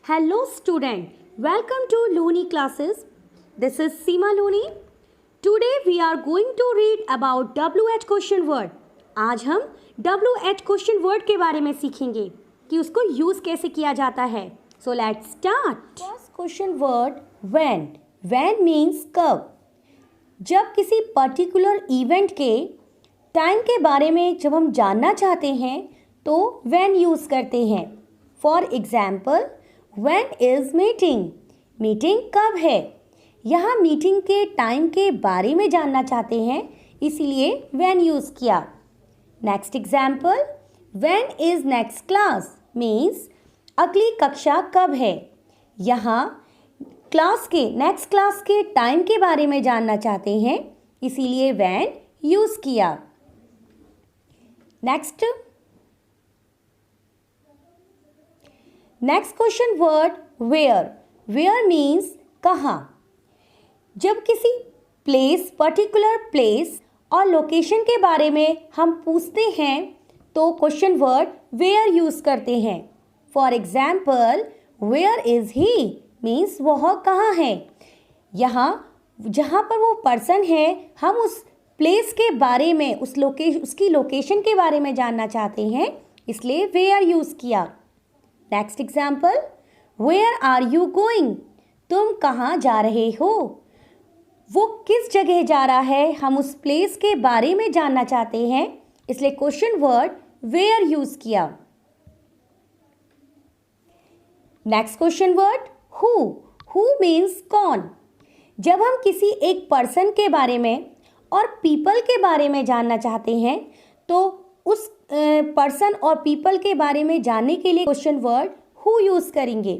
Hello student, welcome to Looney classes. This is Seema Looney. Today we are going to read about WH question word. आज हम WH question word के बारे में सीखेंगे कि उसको यूज़ कैसे किया जाता है. So let's start. First question word when. When means कब. जब किसी पर्टिकुलर इवेंट के टाइम के बारे में जब हम जानना चाहते हैं तो when यूज़ करते हैं. For example when is meeting. Meeting कब है. यहाँ मीटिंग के टाइम के बारे में जानना चाहते हैं इसीलिए when यूज़ किया. Next example when is next class means अगली कक्षा कब है. यहाँ क्लास के नेक्स्ट क्लास के टाइम के बारे में जानना चाहते हैं इसीलिए when यूज़ किया. Next question word where. Where means कहाँ. जब किसी प्लेस पर्टिकुलर प्लेस और लोकेशन के बारे में हम पूछते हैं तो क्वेश्चन वर्ड वेयर यूज़ करते हैं. For example where is he means वह कहाँ है. यहाँ जहाँ पर वो पर्सन है हम उस प्लेस के बारे में उसकी लोकेशन के बारे में जानना चाहते हैं इसलिए वेयर यूज़ किया. Next example where are you going. तुम कहाँ जा रहे हो. वो किस जगह जा रहा है हम उस प्लेस के बारे में जानना चाहते हैं इसलिए क्वेश्चन वर्ड वेयर यूज़ किया. Next question word who. Who means कौन. जब हम किसी एक पर्सन के बारे में और पीपल के बारे में जानना चाहते हैं तो उस पर्सन और पीपल के बारे में जानने के लिए क्वेश्चन वर्ड हु यूज़ करेंगे.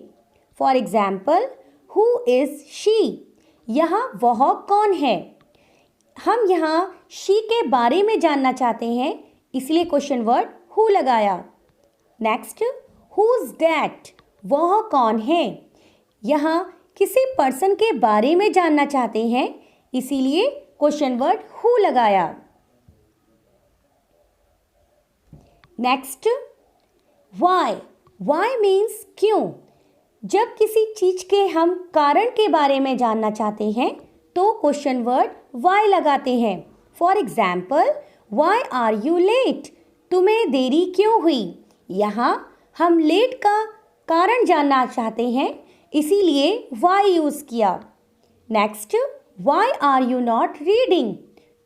For example who is she. यहाँ वह कौन है. हम यहाँ शी के बारे में जानना चाहते हैं इसलिए क्वेश्चन वर्ड हु लगाया. Next who's that. वह कौन है. यहाँ किसी पर्सन के बारे में जानना चाहते हैं इसीलिए क्वेश्चन वर्ड हु लगाया. Next why. वाई मीन्स क्यों. जब किसी चीज के हम कारण के बारे में जानना चाहते हैं तो क्वेश्चन वर्ड वाई लगाते हैं. For example why are you late. तुम्हें देरी क्यों हुई. यहाँ हम लेट का कारण जानना चाहते हैं इसीलिए वाई यूज़ किया. Next why are you not reading.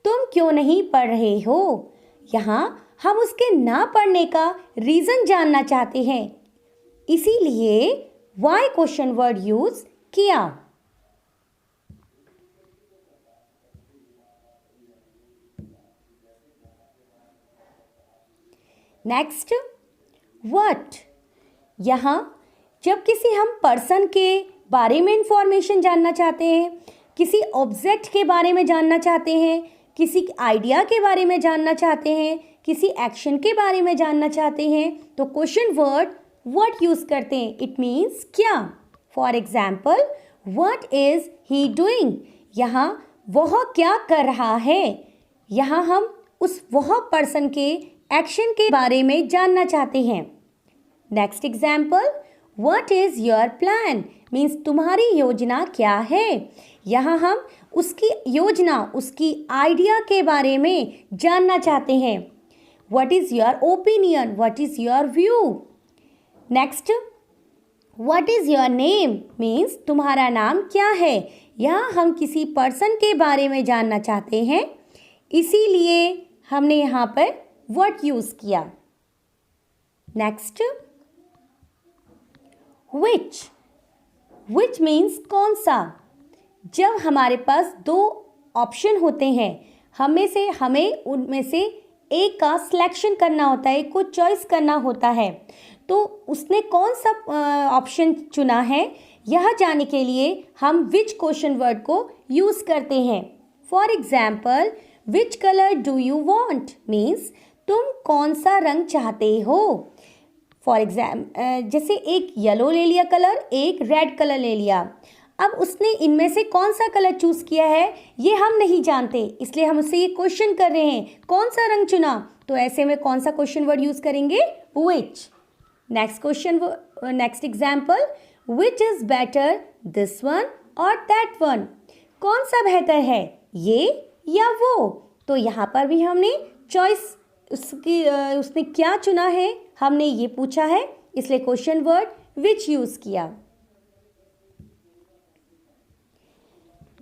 तुम क्यों नहीं पढ़ रहे हो. यहाँ हम उसके ना पढ़ने का रीज़न जानना चाहते हैं इसीलिए वाई क्वेश्चन वर्ड यूज़ किया. Next what. यहाँ जब किसी हम पर्सन के बारे में इंफॉर्मेशन जानना चाहते हैं किसी ऑब्जेक्ट के बारे में जानना चाहते हैं किसी आइडिया के बारे में जानना चाहते हैं किसी एक्शन के बारे में जानना चाहते हैं तो क्वेश्चन वर्ड व्हाट यूज़ करते हैं. इट मीन्स क्या. For example what is he doing. यहाँ वह क्या कर रहा है. यहाँ हम उस वह पर्सन के एक्शन के बारे में जानना चाहते हैं. Next example what is your plan means तुम्हारी योजना क्या है. यहाँ हम उसकी योजना उसकी आइडिया के बारे में जानना चाहते हैं. What is your opinion. What is your view. Next what is your name means तुम्हारा नाम क्या है. यहाँ हम किसी पर्सन के बारे में जानना चाहते हैं इसीलिए हमने यहाँ पर व्हाट यूज़ किया. Next which. विच मीन्स कौन सा. जब हमारे पास दो ऑप्शन होते हैं हमें उनमें से एक का सिलेक्शन करना होता है को चॉइस करना होता है तो उसने कौन सा ऑप्शन चुना है यह जानने के लिए हम विच क्वेश्चन वर्ड को यूज़ करते हैं. For example which colour do you want means तुम कौन सा रंग चाहते हो. फॉर जैसे एक येलो ले लिया कलर एक रेड कलर ले लिया. अब उसने इनमें से कौन सा कलर चूज़ किया है ये हम नहीं जानते इसलिए हम उससे ये क्वेश्चन कर रहे हैं कौन सा रंग चुना. तो ऐसे में कौन सा क्वेश्चन वर्ड यूज़ करेंगे which. Next example which is better, this one or that one, कौन सा बेहतर है, ये या वो। तो यहाँ पर भी हमने चॉइस उसने क्या चुना है, हमने ये पूछा है, इसलिए क्वेश्चन वर्ड विच यूज किया।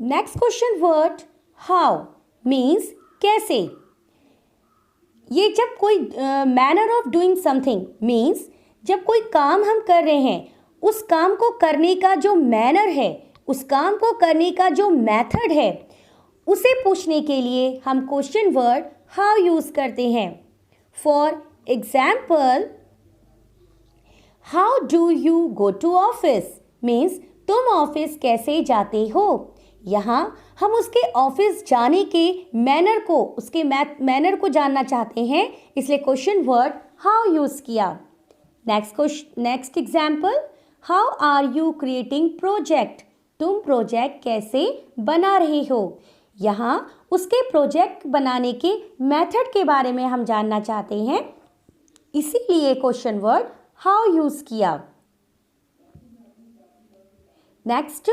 Next question word how means कैसे। ये जब कोई manner of doing something means जब कोई काम हम कर रहे हैं, उस काम को करने का जो मैनर है, उस काम को करने का जो मेथड है, उसे पूछने के लिए हम क्वेश्चन वर्ड हाउ यूज करते हैं। For example, how do you go to office means तुम ऑफिस कैसे जाते हो। यहाँ हम उसके ऑफिस जाने के मैनर को, उसके मैनर को जानना चाहते हैं, इसलिए क्वेश्चन वर्ड हाउ यूज किया। Next example, how are you creating project, तुम प्रोजेक्ट कैसे बना रहे हो। यहाँ उसके प्रोजेक्ट बनाने के मेथड के बारे में हम जानना चाहते हैं, इसीलिए क्वेश्चन वर्ड हाउ यूज किया। Next,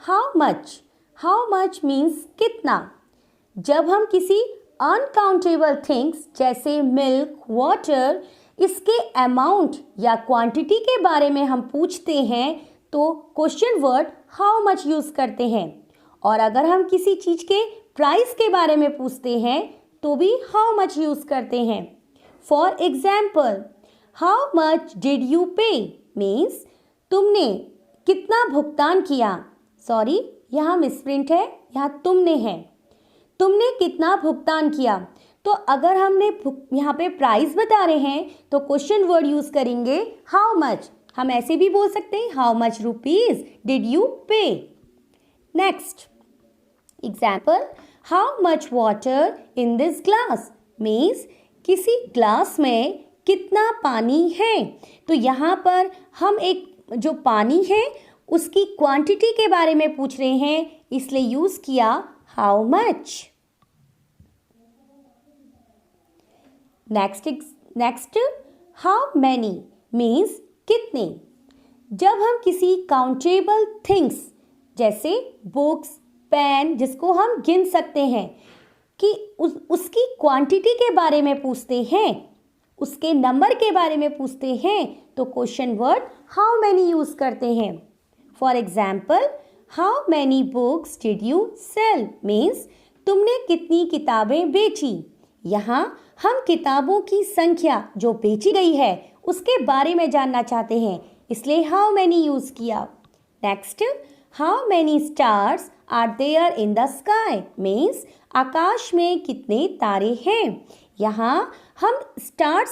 how much, how much means कितना। जब हम किसी अनकाउंटेबल थिंग्स जैसे मिल्क, वाटर, इसके अमाउंट या क्वांटिटी के बारे में हम पूछते हैं तो question word how much use करते हैं, और अगर हम किसी चीज के प्राइस के बारे में पूछते हैं तो भी हाउ मच यूज करते हैं। For example, how much did you पे मीन्स तुमने कितना भुगतान किया। सॉरी, यहाँ मिसप्रिंट है, यहाँ तुमने है, तुमने कितना भुगतान किया। तो अगर हमने यहाँ पे प्राइस बता रहे हैं तो क्वेश्चन वर्ड यूज करेंगे हाउ मच। हम ऐसे भी बोल सकते हैं how much rupees did you pay. Next example, how much water in this glass means किसी ग्लास में कितना पानी है। तो यहाँ पर हम एक जो पानी है उसकी क्वांटिटी के बारे में पूछ रहे हैं, इसलिए यूज किया how much. Next how many means कितने। जब हम किसी काउंटेबल थिंग्स जैसे बुक्स, पेन, जिसको हम गिन सकते हैं, कि उसकी क्वांटिटी के बारे में पूछते हैं, उसके नंबर के बारे में पूछते हैं, तो question word how many use करते हैं। For example, how many books did you sell means तुमने कितनी किताबें बेची। यहाँ हम किताबों की संख्या जो बेची गई है उसके बारे में जानना चाहते हैं, इसलिए हाउ मैनी यूज किया। Next, how many stars are there in the sky means आकाश में कितने तारे हैं। यहाँ हम स्टार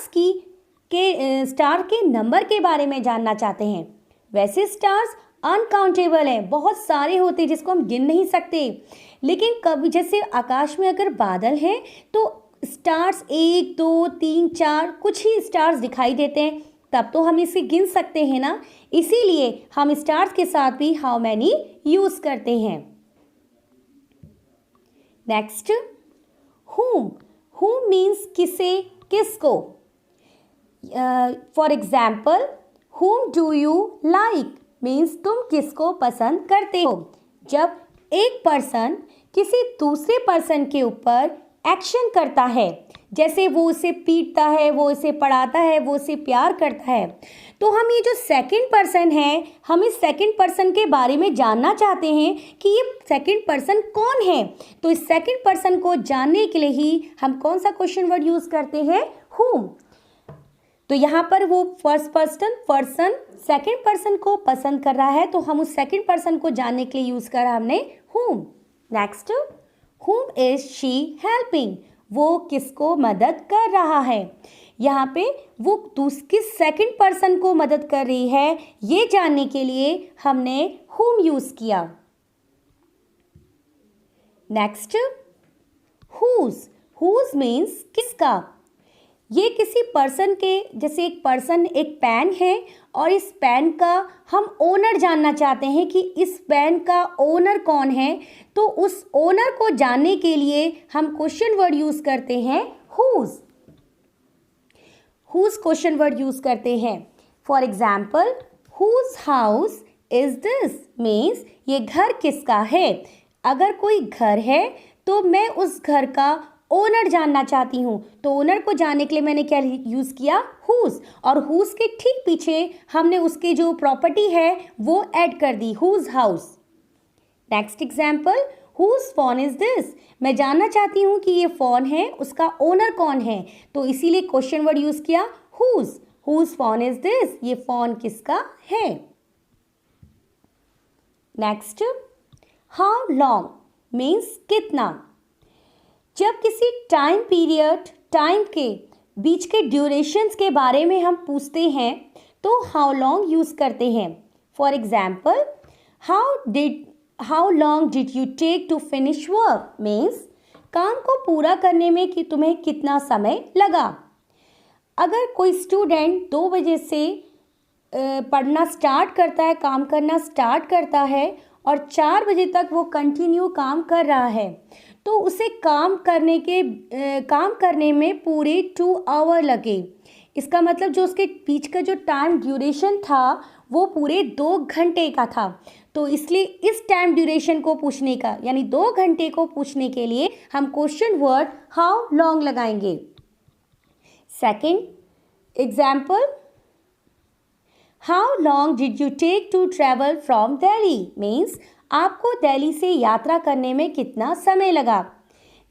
के नंबर के बारे में जानना चाहते हैं। वैसे स्टार्स अनकाउंटेबल हैं, बहुत सारे होते हैं जिसको हम गिन नहीं सकते, लेकिन कभी जैसे आकाश में अगर बादल हैं तो स्टार्स 1 2 3 4 कुछ ही स्टार्स दिखाई देते हैं, तब तो हम इसे गिन सकते हैं ना, इसीलिए हम स्टार्स के साथ भी हाउ मैनी यूज करते हैं। नेक्स्ट, whom मीन्स किसे, किसको। For example, whom do you like means तुम किसको पसंद करते हो। जब एक पर्सन किसी दूसरे पर्सन के ऊपर एक्शन करता है, जैसे वो उसे पीटता है, वो उसे पढ़ाता है, वो उसे प्यार करता है, तो हम ये जो सेकंड पर्सन है, हम इस सेकंड पर्सन के बारे में जानना चाहते हैं कि ये सेकंड पर्सन कौन है। तो इस सेकंड पर्सन को जानने के लिए ही हम कौन सा क्वेश्चन वर्ड यूज करते हैं, whom। तो यहाँ पर वो फर्स्ट पर्सन सेकंड पर्सन को पसंद कर रहा है, तो हम उस सेकंड पर्सन को जानने के लिए यूज करा हमने whom। Next, whom is she helping वो किसको मदद कर रहा है। यहाँ पे वो किस सेकंड पर्सन को मदद कर रही है, ये जानने के लिए हमने whom यूज किया। नेक्स्ट, whose मीन्स किसका। ये किसी पर्सन के, जैसे एक पर्सन एक पेन है और इस पेन का हम ओनर जानना चाहते हैं कि इस पेन का ओनर कौन है, तो उस ओनर को जानने के लिए हम क्वेश्चन वर्ड यूज करते हैं whose क्वेश्चन वर्ड यूज करते हैं। For example, whose house is this means ये घर किसका है। अगर कोई घर है तो मैं उस घर का ओनर जानना चाहती हूँ, तो ओनर को जानने के लिए मैंने क्या यूज़ किया, हुज, और हुज के ठीक पीछे हमने उसके जो प्रॉपर्टी है वो ऐड कर दी, whose house. Next example, whose phone is this, मैं जानना चाहती हूँ कि ये फ़ोन है उसका ओनर कौन है, तो इसीलिए क्वेश्चन वर्ड यूज़ किया whose, whose phone is this, ये फ़ोन किसका है। नेक्स्ट, हाउ लॉन्ग मीन्स कितना। जब किसी टाइम पीरियड, टाइम के बीच के ड्यूरेशंस के बारे में हम पूछते हैं तो हाउ लॉन्ग यूज़ करते हैं। For example, how long did you take to finish work means काम को पूरा करने में कि तुम्हें कितना समय लगा। अगर कोई स्टूडेंट 2 बजे से पढ़ना स्टार्ट करता है, काम करना स्टार्ट करता है और 4 बजे तक वो कंटिन्यू काम कर रहा है, तो उसे काम करने में पूरे 2 आवर लगे। इसका मतलब जो उसके बीच का जो टाइम ड्यूरेशन था वो पूरे 2 घंटे का था। तो इसलिए इस टाइम ड्यूरेशन को पूछने का, यानी 2 घंटे को पूछने के लिए हम क्वेश्चन वर्ड हाउ लॉन्ग लगाएंगे। Second example, how long did you take to travel from Delhi means आपको दिल्ली से यात्रा करने में कितना समय लगा।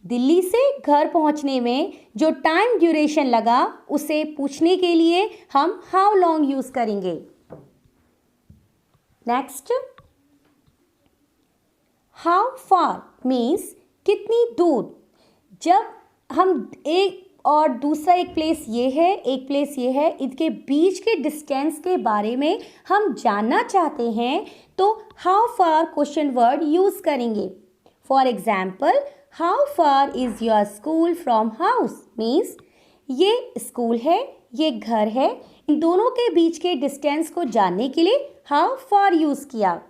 दिल्ली से घर पहुंचने में जो टाइम ड्यूरेशन लगा उसे पूछने के लिए हम हाउ लॉन्ग यूज करेंगे। नेक्स्ट, हाउ फार मीन्स कितनी दूर। जब हम एक और दूसरा एक प्लेस ये है, एक प्लेस ये है, इनके बीच के डिस्टेंस के बारे में हम जानना चाहते हैं तो how far question word use करेंगे। For example, how far is your school from house means ये स्कूल है, ये घर है, इन दोनों के बीच के डिस्टेंस को जानने के लिए हाउ फार यूज़ किया।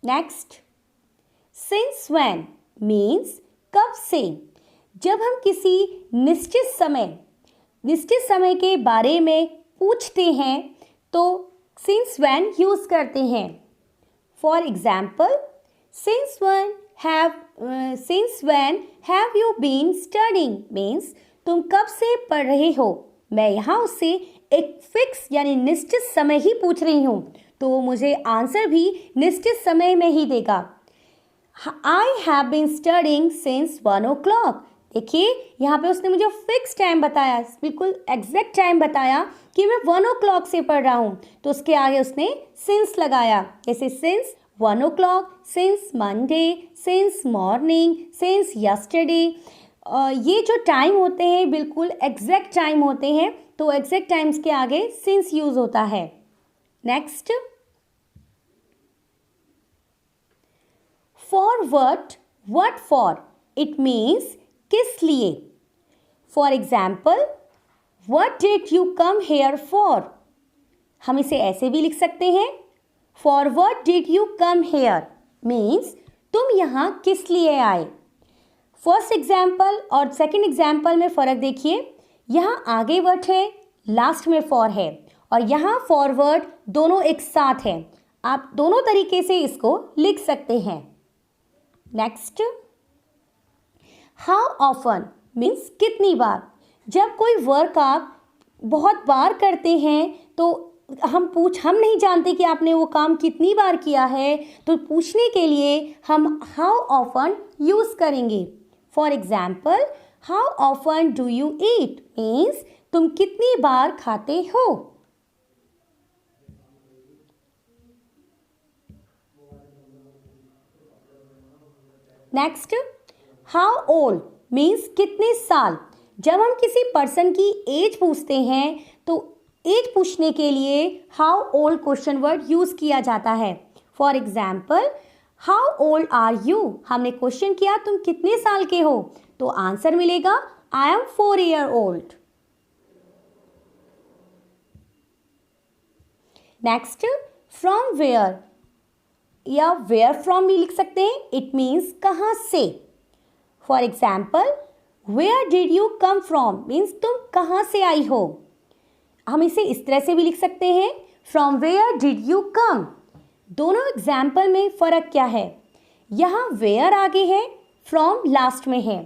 नेक्स्ट, सिंस व्हेन मीन्स कब से। जब हम किसी निश्चित समय के बारे में पूछते हैं तो सिंस व्हेन यूज़ करते हैं। For example, since when have you been studying means तुम कब से पढ़ रहे हो। मैं यहाँ उससे एक फिक्स यानी निश्चित समय ही पूछ रही हूँ, तो वो मुझे आंसर भी निश्चित समय में ही देगा। I have been studying since 1 o'clock। देखिए यहाँ पे उसने मुझे फिक्स टाइम बताया, बिल्कुल एग्जैक्ट टाइम बताया कि मैं 1 o'clock से पढ़ रहा हूँ, तो उसके आगे उसने सिंस लगाया। जैसे since 1 o'clock, since Monday, since morning, since yesterday. ये जो टाइम होते हैं बिल्कुल एग्जैक्ट टाइम होते हैं, तो एग्जैक्ट टाइम्स के आगे सिंस यूज होता है। Next, for what for it means किस लिए। For example, what did you come here for. हम इसे ऐसे भी लिख सकते हैं, for what did you come here means तुम यहाँ किस लिए आए। फर्स्ट एग्जाम्पल और सेकंड एग्जाम्पल में फ़र्क देखिए, यहाँ आगे वर्ड है, लास्ट में फॉर है, और यहाँ फॉरवर्ड दोनों एक साथ है। आप दोनों तरीके से इसको लिख सकते हैं। नेक्स्ट, हाउ ऑफन मीन्स कितनी बार। जब कोई वर्क आप बहुत बार करते हैं तो हम नहीं जानते कि आपने वो काम कितनी बार किया है, तो पूछने के लिए हम हाउ ऑफन यूज़ करेंगे। For example, how often do you eat means तुम कितनी बार खाते हो। नेक्स्ट, हाउ ओल्ड मीन्स कितने साल। जब हम किसी पर्सन की एज पूछते हैं तो एज पूछने के लिए how old question word use किया जाता है। For example, how old are you, हमने क्वेश्चन किया तुम कितने साल के हो, तो आंसर मिलेगा I am 4 year old। Next, from where या वेयर फ्रॉम भी लिख सकते हैं, इट मीन्स कहाँ से। For example, where did you come from means तुम कहाँ से आई हो। हम इसे इस तरह से भी लिख सकते हैं, from where did you come. दोनों एग्जाम्पल में फ़र्क क्या है? यहाँ वेयर आगे है, फ्रॉम लास्ट में है,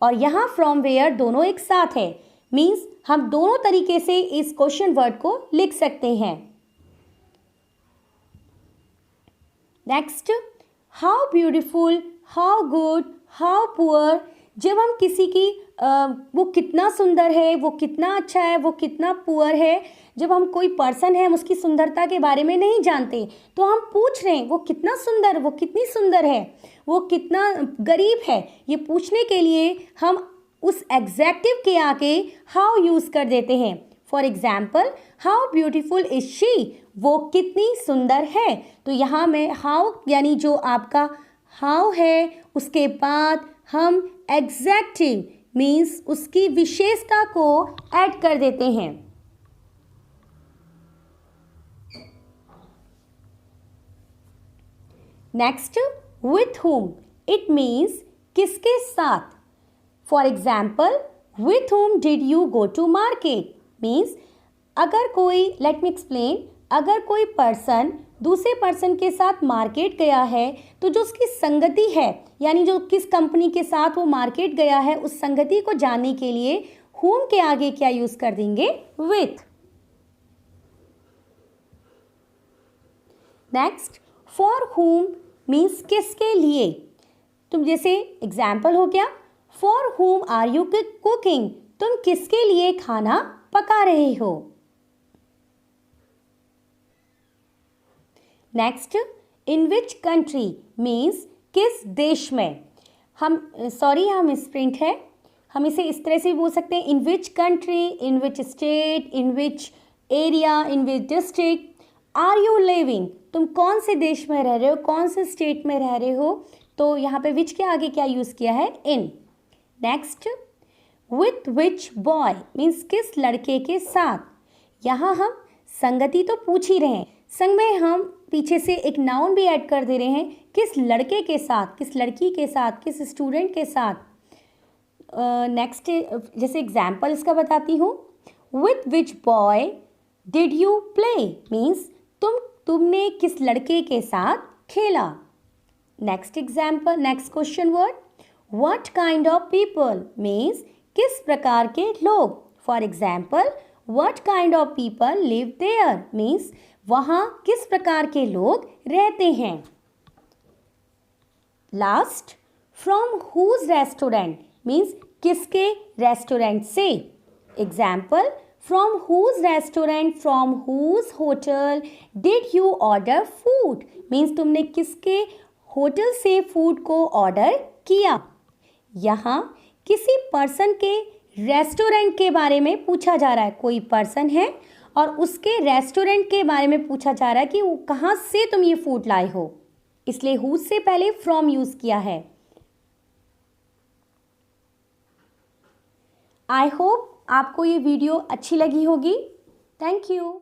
और यहाँ फ्रॉम वेयर दोनों एक साथ है। मीन्स हम दोनों तरीके से इस क्वेश्चन वर्ड को लिख सकते हैं। Next, how beautiful, how good, how poor. जब हम किसी की वो कितना सुंदर है, वो कितना अच्छा है, वो कितना पुअर है, जब हम कोई पर्सन है हम उसकी सुंदरता के बारे में नहीं जानते तो हम पूछ रहे हैं वो कितना सुंदर, वो कितनी सुंदर है, वो कितना गरीब है, ये पूछने के लिए हम उस एग्जेक्टिव के आगे हाउ यूज़ कर देते हैं। For example, how beautiful is she, वो कितनी सुंदर है। तो यहाँ में हाउ यानी जो आपका हाउ है उसके बाद हम एग्जेक्टिव मीन्स उसकी विशेषता को ऐड कर देते हैं। Next, with whom, it means किसके साथ। For example, with whom did you go to market means अगर कोई, लेट मी एक्सप्लेन, अगर कोई पर्सन दूसरे पर्सन के साथ मार्केट गया है तो जो उसकी संगति है यानी जो किस कंपनी के साथ वो मार्केट गया है उस संगति को जानने के लिए whom के आगे क्या यूज कर देंगे? with। Next, for whom means किसके लिए। तुम जैसे एग्जाम्पल हो गया, for whom are you cooking, तुम किसके लिए खाना पका रहे हो। Next, in which country means किस देश में। हम स्प्रिंट है, हम इसे इस तरह से भी बोल सकते हैं, in which country, in which state, in which area, in which district are you living, तुम कौन से देश में रह रहे हो, कौन से स्टेट में रह रहे हो। तो यहाँ पे विच के आगे क्या यूज़ किया है? In. Next, with which boy means किस लड़के के साथ। यहाँ हम संगति तो पूछ ही रहे हैं, संग में हम पीछे से एक नाउन भी ऐड कर दे रहे हैं, किस लड़के के साथ, किस लड़की के साथ, किस स्टूडेंट के साथ। नेक्स्ट जैसे एग्जाम्पल इसका बताती हूँ, with which boy did you play means तुमने किस लड़के के साथ खेला। Next example, next question word, what kind of people means किस प्रकार के लोग। For example, what kind of people live there means वहाँ किस प्रकार के लोग रहते हैं। Last, from whose restaurant means किसके रेस्टोरेंट से। Example, from whose restaurant, from whose hotel did you order food means तुमने किसके होटल से फूड को ऑर्डर किया। यहाँ किसी पर्सन के रेस्टोरेंट के बारे में पूछा जा रहा है, कोई पर्सन है और उसके रेस्टोरेंट के बारे में पूछा जा रहा है कि वो कहाँ से तुम ये फूड लाए हो, इसलिए हुज से पहले फ्रॉम यूज किया है। आई होप आपको ये वीडियो अच्छी लगी होगी। Thank you.